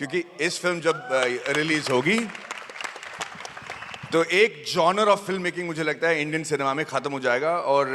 क्योंकि इस फिल्म जब रिलीज होगी तो एक जॉनर ऑफ फिल्म मेकिंग मुझे लगता है इंडियन सिनेमा में खत्म हो जाएगा। और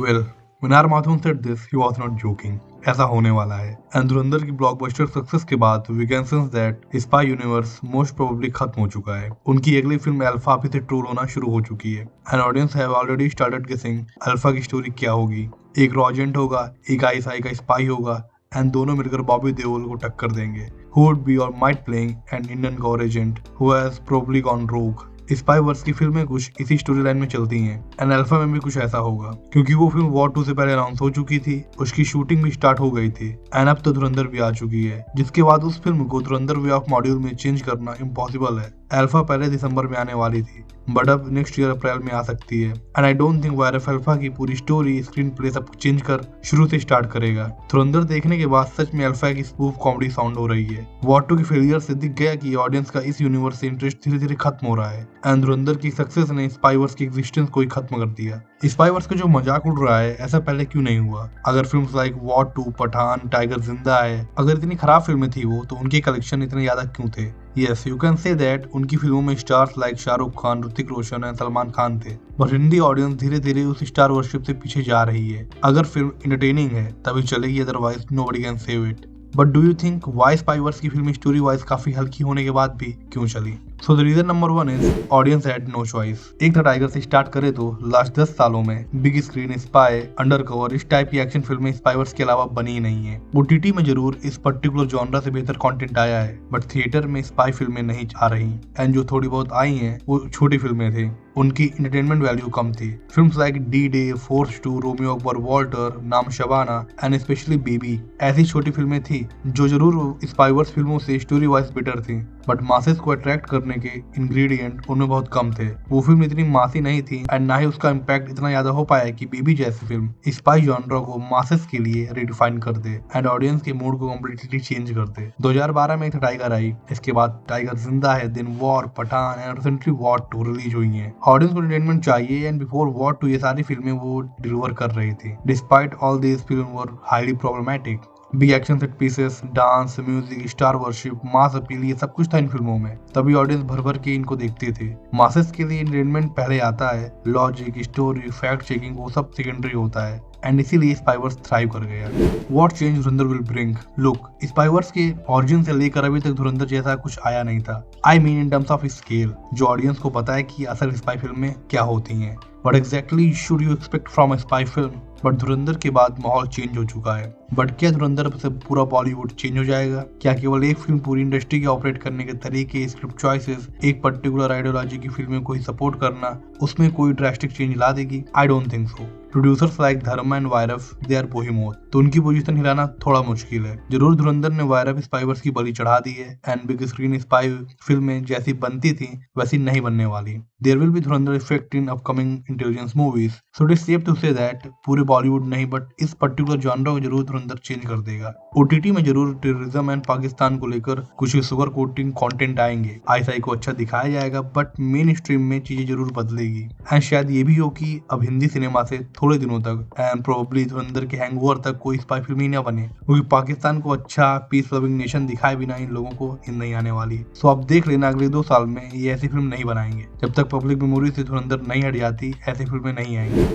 Well, when R. Mathur said this, he was not joking. ऐसा होने वाला है। एंड धुरंधर की ब्लॉकबस्टर सक्सेस के बाद we can sense that spy universe most probably खत्म हो चुका है। उनकी अगली फिल्म अल्फा अभी से ट्रोल होना शुरू हो चुकी है and audience have already started गेसिंग अल्फा की स्टोरी क्या होगी। एक रॉ एजेंट होगा, एक आईएसआई का स्पाई होगा एंड दोनों मिलकर बॉबी देओल को टक्कर देंगे, who would be or might playing an Indian core agent who has probably gone rogue। Spyverse की फिल्में कुछ इसी स्टोरी लाइन में चलती हैं एंड अल्फा में भी कुछ ऐसा होगा क्योंकि वो फिल्म वॉर 2 से पहले अनाउंस हो चुकी थी, उसकी शूटिंग भी स्टार्ट हो गई थी एंड अब तो धुरंधर भी आ चुकी है, जिसके बाद उस फिल्म को धुरंधर वे ऑफ मॉड्यूल में चेंज करना इम्पॉसिबल है। अल्फा पहले दिसंबर में आने वाली थी बट अब नेक्स्ट ईयर अप्रैल में आ सकती है and I don't think YRF Alpha की पूरी स्टोरी स्क्रीन प्ले सब कुछ चेंज कर शुरू से स्टार्ट करेगा। धुरंधर देखने के बाद सच में अल्फा की स्पूफ कॉमेडी साउंड हो रही है। वॉर 2 की फेलियर से दिख गया कि ऑडियंस का इस यूनिवर्स से इंटरेस्ट धीरे धीरे खत्म हो रहा है एंड धुरंधर की सक्सेस ने स्पाईवर्स की एग्जिस्टेंस को ही खत्म कर दिया। स्पाईवर्स का जो मजाक उड़ रहा है ऐसा पहले क्यों नहीं हुआ? अगर films like War 2, Pathaan, Tiger Zinda Hai, अगर इतनी खराब फिल्में थी वो, तो उनके कलेक्शन इतने ज्यादा क्यों थे? Yes, you can say that उनकी फिल्मों में स्टार्स लाइक शाहरुख खान, ऋतिक रोशन और सलमान खान थे, बट हिंदी ऑडियंस धीरे धीरे उस स्टार वर्शिप से पीछे जा रही है। अगर फिल्म इंटरटेनिंग है तभी चलेगी, otherwise nobody can save it. But do you think Y Spyverse की फिल्म स्टोरी वाइज काफी हल्की होने के बाद भी क्यों चली? So the reason number 1 is audience had no choice. Ek Tha tiger से स्टार्ट करे तो लास्ट 10 सालों में बिग स्क्रीन, स्पाई, अंडरकवर इस टाइप की एक्शन फिल्में स्पाईवर्स के अलावा बनी ही नहीं है। ओटीटी में जरूर इस पर्टिकुलर जॉनरा से बेहतर कंटेंट आया है बट थिएटर में स्पाई फिल्में नहीं आ रही एंड जो थोड़ी बहुत आई हैं वो छोटी फिल्में थी, उनकी एंटरटेनमेंट वैल्यू कम थी। Films like D-Day, force 2, Romeo Akbar, Walter, नाम शबाना एंड स्पेशली बेबी ऐसी छोटी फिल्में थी जो जरूर स्पाईवर्स फिल्मों से स्टोरी वाइज बेटर थी बट मासेस को अट्रैक्ट करने के इंग्रेडिएंट उनमें बहुत कम थे। वो फिल्म इतनी मासी नहीं थी एंड ना ही उसका इम्पैक्ट इतना ज्यादा हो पाया कि बेबी जैसी फिल्म स्पाई जॉनरा को मासेस के लिए रिडिफाइन कर दे एंड ऑडियंस के मूड को कम्प्लीटली चेंज कर दे। 2012 में एक टाइगर आई, इसके बाद Tiger Zinda Hai, then War, Pathaan and recently War 2 release हुई है। ऑडियंस को एंटरटेनमेंट चाहिए एंड बिफोर वॉर 2 ये सारी फिल्में वो डिलीवर कर रही थी। Despite all these film were highly problematic. Big action set pieces, dance, music, star worship, mass appeal, ये सब कुछ था इन फिल्मों में, तभी ऑडियंस भर भर के इनको देखते थे। मासेस के लिए एंटरटेनमेंट पहले आता है, लॉजिक, स्टोरी, फैक्ट चेकिंग वो सब सेकेंडरी होता है एंड इसीलिए स्पाईवर्स थ्राइव कर गया। What change Dhurandhar will bring? Look, स्पाईवर्स के ओरिजिन से लेकर अभी तक धुरंधर जैसा कुछ आया नहीं था। I mean in terms of scale, जो ऑडियंस को पता है कि असल स्पाई फिल्में क्या होती हैं। What exactly should you expect from a spy film? But धुरंधर के बाद माहौल चेंज हो चुका है। बट क्या धुरंधर से पूरा बॉलीवुड चेंज हो जाएगा? क्या केवल एक फिल्म पूरी इंडस्ट्री के ऑपरेट करने के तरीके, स्क्रिप्ट चॉइसेस, एक पर्टिकुलर आइडियोलॉजी की फिल्में को ही सपोर्ट करना, उसमें कोई ड्रास्टिक चेंज ला देगी? I don't think so. Producers like Dharma and YRF they are behemoth, तो उनकी पोजीशन हिलाना थोड़ा मुश्किल है। जरूर धुरंधर ने वायरफ स्पाईवर्स की बलि चढ़ा दी है एंड बिग स्क्रीन स्पाई फिल्में जैसी बनती थी वैसी नहीं बनने वाली। There will be Dhurandhar effect in upcoming intelligence movies, so it is safe to say that पूरे बॉलीवुड नहीं बट इस पर्टिकुलर जॉनरा को जरूर धुरंधर चेंज कर देगा। ओटीटी में जरूर टेररिज्म एंड पाकिस्तान को लेकर कुछ सुगर कोटिंग कंटेंट आएंगे, आईएसआई को अच्छा दिखाया जाएगा बट मेन स्ट्रीम में चीजें जरूर बदलेगी एंड शायद ये भी हो कि अब हिंदी सिनेमा से थोड़े दिनों तक एंड प्रोबेबली धुरंधर के हैंगओवर तक कोई स्पाई फिल्म ही ना बने, क्योंकि पाकिस्तान को अच्छा पीस लविंग नेशन दिखाए बिना इन लोगों को इन नहीं आने वाली। सो आप देख लेना अगले 2 साल में ये ऐसी फिल्म नहीं बनाएंगे। जब तक पब्लिक मेमोरी से धुरंधर नहीं हट जाती ऐसी फिल्में नहीं आएंगी।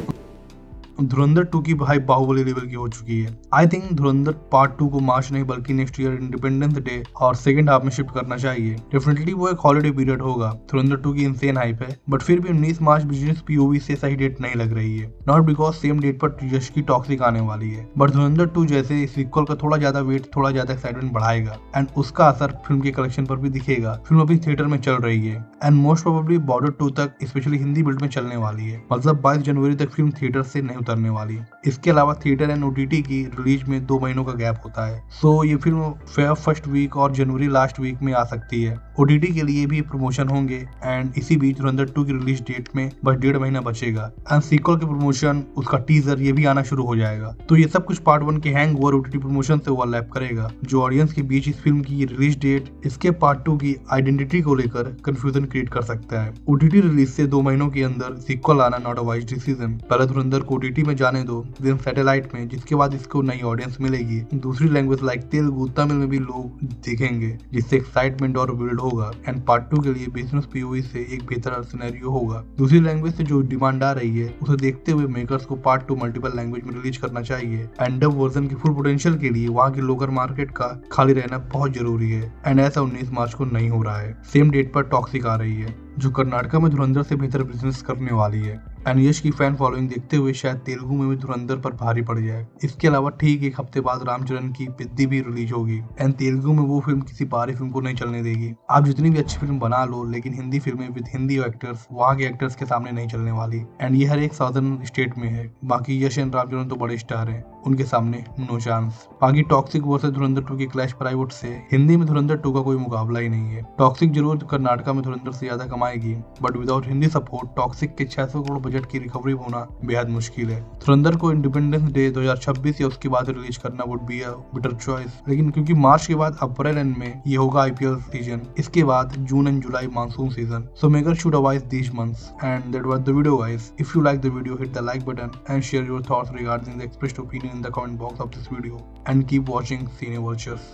धुरंधर 2 की हाइप बाहुबली लेवल की हो चुकी है। आई थिंक धुरंधर पार्ट 2 को मार्च नहीं बल्कि नेक्स्ट ईयर इंडिपेंडेंस डे और सेकंड हाफ में शिफ्ट करना चाहिए। डेफिनेटली वो एक हॉलिडे पीरियड होगा। धुरंधर 2 की इंसेन हाइप है बट फिर भी 19 मार्च बिजनेस पीओवी से सही डेट नहीं लग रही है। नॉट बिकॉज सेम डेट पर यश की टॉक्सिक आने वाली है बट धुरंधर 2 जैसे सीक्वल का थोड़ा ज्यादा वेट, थोड़ा ज्यादा एक्साइटमेंट बढ़ाएगा एंड उसका असर फिल्म के कलेक्शन पर भी दिखेगा। फिल्म अभी थिएटर में चल रही है एंड मोस्ट प्रोबेबली बॉर्डर 2 तक स्पेशली हिंदी बिल्ड में चलने वाली है, मतलब 22 जनवरी तक फिल्म थिएटर से नहीं उतरने वाली। इसके अलावा थिएटर एंड ओटीटी की रिलीज में 2 महीनों का गैप होता है, सो ये फिल्म फेब फर्स्ट वीक और जनवरी लास्ट वीक में आ सकती है। OTT के लिए भी प्रमोशन होंगे एंड इसी बीच धुरंधर 2 की रिलीज डेट में बस 1.5 महीना बचेगा एंड सीक्वल के प्रमोशन, उसका टीजर ये भी आना शुरू हो जाएगा। तो ये सब कुछ पार्ट 1 के हैंगओवर OTT प्रमोशन से ओवरलैप करेगा, जो ऑडियंस के बीच इस फिल्म की रिलीज डेट, इसके पार्ट 2 की आइडेंटिटी को लेकर कंफ्यूजन क्रिएट कर सकता है। OTT रिलीज से 2 महीनों के अंदर सीक्वल आना नॉट अ वाइज डिसीजन। पहले धुरंधर को OTT में जाने दो, देन सैटेलाइट में, जिसके बाद इसको नई ऑडियंस मिलेगी, दूसरी लैंग्वेज लाइक तेलुगु, तमिल में भी लोग देखेंगे, जिससे एक्साइटमेंट और बिल्ड होगा एंड पार्ट 2 के लिए बिजनेस POV से एक बेहतर सिनेरियो होगा। दूसरी लैंग्वेज से जो डिमांड आ रही है उसे देखते हुए मेकर्स को पार्ट 2 मल्टीपल लैंग्वेज में रिलीज करना चाहिए एंड डब वर्जन की फुल पोटेंशियल के लिए वहाँ की लोकल मार्केट का खाली रहना बहुत जरूरी है एंड ऐसा 19 मार्च को नहीं हो रहा है। सेम डेट पर टॉक्सिक आ रही है, जो कर्नाटका में धुरंधर से बेहतर बिजनेस करने वाली है एंड यश की फैन फॉलोइंग देखते हुए शायद तेलुगु में भी धुरंधर पर भारी पड़ जाए। इसके अलावा ठीक एक हफ्ते बाद रामचरण की पेद्दी भी रिलीज होगी एंड तेलुगु में वो फिल्म किसी बाहरी फिल्म को नहीं चलने देगी। आप जितनी भी अच्छी फिल्म बना लो, लेकिन हिंदी फिल्में विद हिंदी एक्टर्स वहाँ के एक्टर्स के सामने नहीं चलने वाली एंड ये हर एक साउदर्न स्टेट में है। बाकी यश एंड रामचरण तो बड़े स्टार हैं, उनके सामने नो चांस। बाकी टॉक्सिक वर्सेस धुरंधर 2 की क्लैश प्राइवेट से हिंदी में धुरंधर 2 का कोई मुकाबला ही नहीं है। टॉक्सिक जरूर कर्नाटका में धुरंधर से ज्यादा कमाएगी, but without Hindi support Toxic के 600 करोड़ बजट की रिकवरी होना बेहद मुश्किल है। धुरंधर को इंडिपेंडेंस डे 2026 या उसके बाद रिलीज करना would be a better choice, लेकिन क्योंकि मार्च के बाद अप्रैल एंड में ये होगा IPL सीजन, इसके बाद June and July monsoon season, so makers should avoid these months. And that was the video guys. If you like the video, hit the like button and share your thoughts regarding the expressed opinion in the comment box of this video and keep watching Cine Vultures.